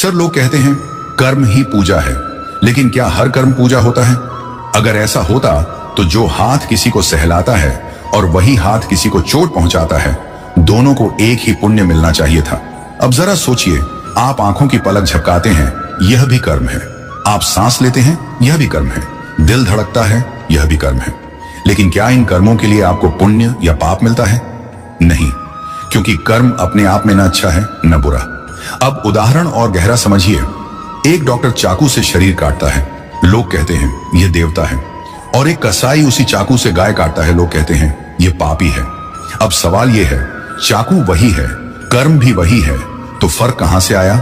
अक्सर लोग कहते हैं कर्म ही पूजा है, लेकिन क्या हर कर्म पूजा होता है? अगर ऐसा होता तो जो हाथ किसी को सहलाता है और वही हाथ किसी को चोट पहुंचाता है, दोनों को एक ही पुण्य मिलना चाहिए था। अब जरा सोचिए, आप आंखों की पलक झपकाते हैं, यह भी कर्म है। आप सांस लेते हैं, यह भी कर्म है। दिल धड़कता है, यह भी कर्म है। लेकिन क्या इन कर्मों के लिए आपको पुण्य या पाप मिलता है? नहीं, क्योंकि कर्म अपने आप में न अच्छा है न बुरा। अब उदाहरण और गहरा समझिए। एक डॉक्टर चाकू से शरीर काटता है, लोग कहते हैं यह देवता है। और एक कसाई उसी चाकू से गाय काटता है, लोग कहते हैं यह पापी है। अब सवाल यह है, चाकू वही है, कर्म भी वही है, तो फर्क कहां से आया?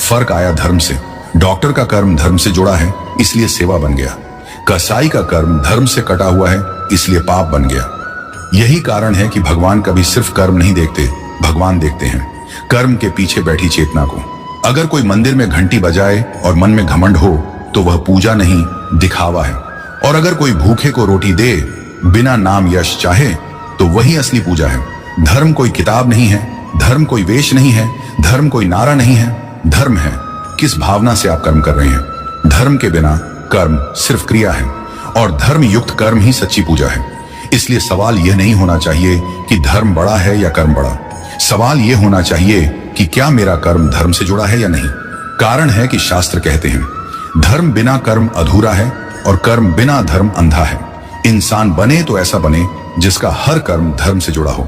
फर्क आया धर्म से। डॉक्टर का कर्म धर्म से जुड़ा है, इसलिए सेवा बन गया। कसाई का कर्म धर्म से कटा हुआ है, इसलिए पाप बन गया। यही कारण है कि भगवान कभी सिर्फ कर्म नहीं देखते, भगवान देखते हैं कर्म के पीछे बैठी चेतना को। अगर कोई मंदिर में घंटी बजाए और मन में घमंड हो तो वह पूजा नहीं, दिखावा है। और अगर कोई भूखे को रोटी दे बिना नाम यश चाहे तो वही असली पूजा है। धर्म कोई किताब नहीं है, धर्म कोई वेश नहीं है, धर्म कोई नारा नहीं है। धर्म है किस भावना से आप कर्म कर रहे हैं। धर्म के बिना कर्म सिर्फ क्रिया है, और धर्म युक्त कर्म ही सच्ची पूजा है। इसलिए सवाल यह नहीं होना चाहिए कि धर्म बड़ा है या कर्म बड़ा। सवाल यह होना चाहिए कि क्या मेरा कर्म धर्म से जुड़ा है या नहीं। कारण है कि शास्त्र कहते हैं धर्म बिना कर्म अधूरा है और कर्म बिना धर्म अंधा है। इंसान बने तो ऐसा बने जिसका हर कर्म धर्म से जुड़ा हो।